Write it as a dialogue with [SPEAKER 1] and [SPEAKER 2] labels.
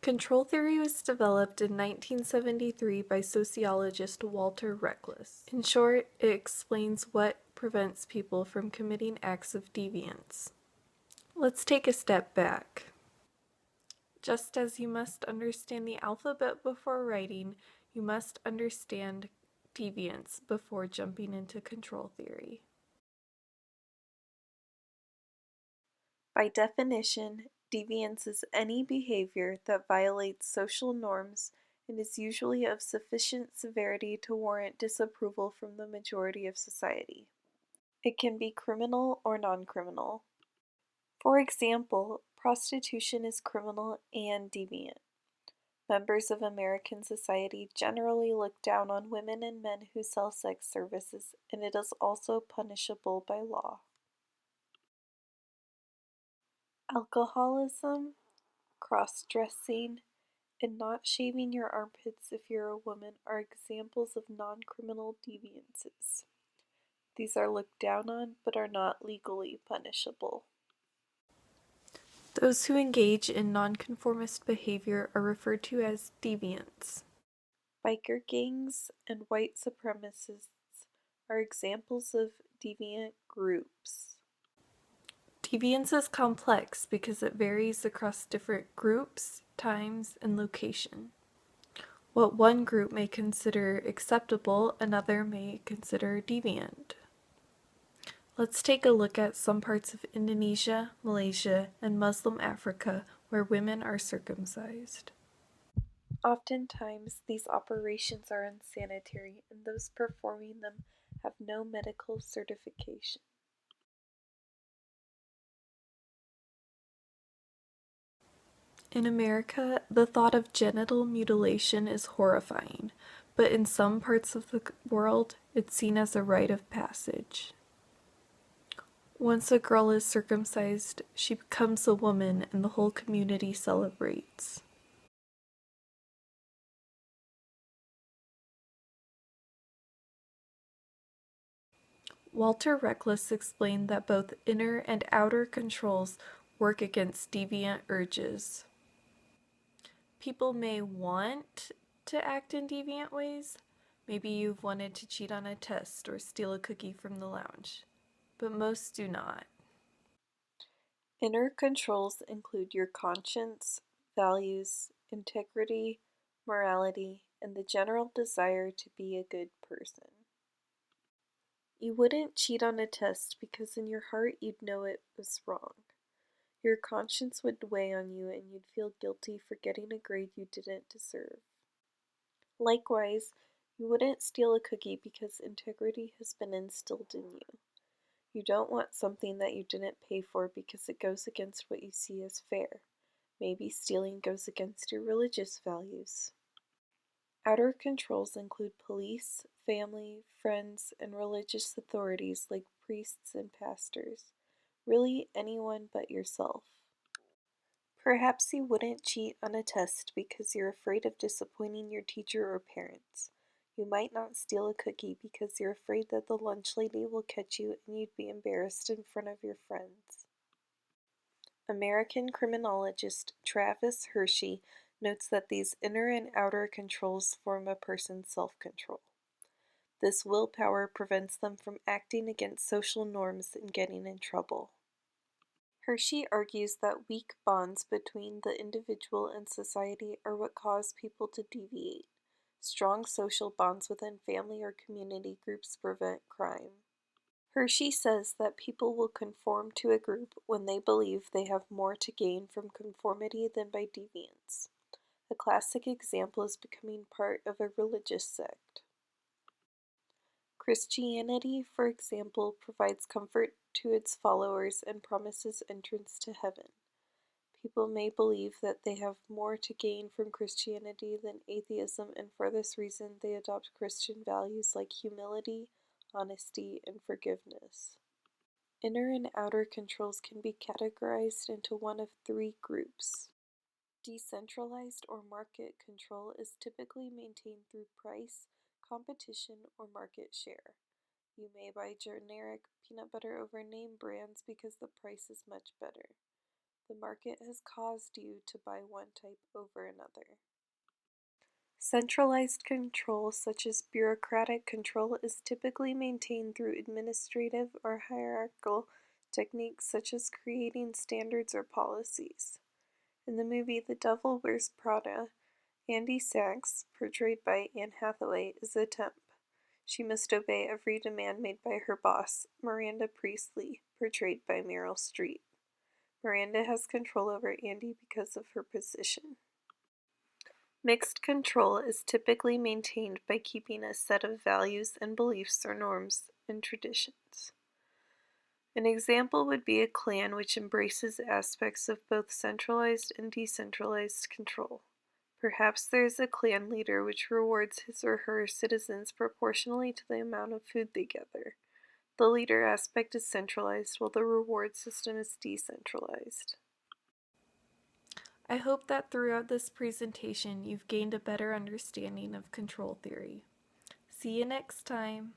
[SPEAKER 1] Control theory was developed in 1973 by sociologist Walter Reckless. In short, it explains what prevents people from committing acts of deviance. Let's take a step back. Just as you must understand the alphabet before writing, you must understand deviance before jumping into control theory. By definition, deviance is any behavior that violates social norms and is usually of sufficient severity to warrant disapproval from the majority of society. It can be criminal or non-criminal. For example, prostitution is criminal and deviant. Members of American society generally look down on women and men who sell sex services, and it is also punishable by law. Alcoholism, cross-dressing, and not shaving your armpits if you're a woman are examples of non-criminal deviances. These are looked down on but are not legally punishable. Those who engage in nonconformist behavior are referred to as deviants. Biker gangs and white supremacists are examples of deviant groups. Deviance is complex because it varies across different groups, times, and location. What one group may consider acceptable, another may consider deviant. Let's take a look at some parts of Indonesia, Malaysia, and Muslim Africa where women are circumcised. Oftentimes, these operations are unsanitary, and those performing them have no medical certification. In America, the thought of genital mutilation is horrifying, but in some parts of the world, it's seen as a rite of passage. Once a girl is circumcised, she becomes a woman and the whole community celebrates. Walter Reckless explained that both inner and outer controls work against deviant urges. People may want to act in deviant ways. Maybe you've wanted to cheat on a test or steal a cookie from the lounge, but most do not. Inner controls include your conscience, values, integrity, morality, and the general desire to be a good person. You wouldn't cheat on a test because in your heart you'd know it was wrong. Your conscience would weigh on you and you'd feel guilty for getting a grade you didn't deserve. Likewise, you wouldn't steal a cookie because integrity has been instilled in you. You don't want something that you didn't pay for because it goes against what you see as fair. Maybe stealing goes against your religious values. Outer controls include police, family, friends, and religious authorities like priests and pastors. Really, anyone but yourself. Perhaps you wouldn't cheat on a test because you're afraid of disappointing your teacher or parents. You might not steal a cookie because you're afraid that the lunch lady will catch you and you'd be embarrassed in front of your friends. American criminologist Travis Hershey notes that these inner and outer controls form a person's self-control. This willpower prevents them from acting against social norms and getting in trouble. Hershey argues that weak bonds between the individual and society are what cause people to deviate. Strong social bonds within family or community groups prevent crime. Hershey says that people will conform to a group when they believe they have more to gain from conformity than by deviance. A classic example is becoming part of a religious sect. Christianity, for example, provides comfort to its followers and promises entrance to heaven. People may believe that they have more to gain from Christianity than atheism, and for this reason they adopt Christian values like humility, honesty, and forgiveness. Inner and outer controls can be categorized into one of three groups. Decentralized or market control is typically maintained through price, competition, or market share. You may buy generic peanut butter over name brands because the price is much better. The market has caused you to buy one type over another. Centralized control, such as bureaucratic control, is typically maintained through administrative or hierarchical techniques such as creating standards or policies. In the movie The Devil Wears Prada, Andy Sachs, portrayed by Anne Hathaway, is a temp. She must obey every demand made by her boss, Miranda Priestley, portrayed by Meryl Streep. Miranda has control over Andy because of her position. Mixed control is typically maintained by keeping a set of values and beliefs or norms and traditions. An example would be a clan which embraces aspects of both centralized and decentralized control. Perhaps there is a clan leader which rewards his or her citizens proportionally to the amount of food they gather. The leader aspect is centralized while the reward system is decentralized. I hope that throughout this presentation you've gained a better understanding of control theory. See you next time!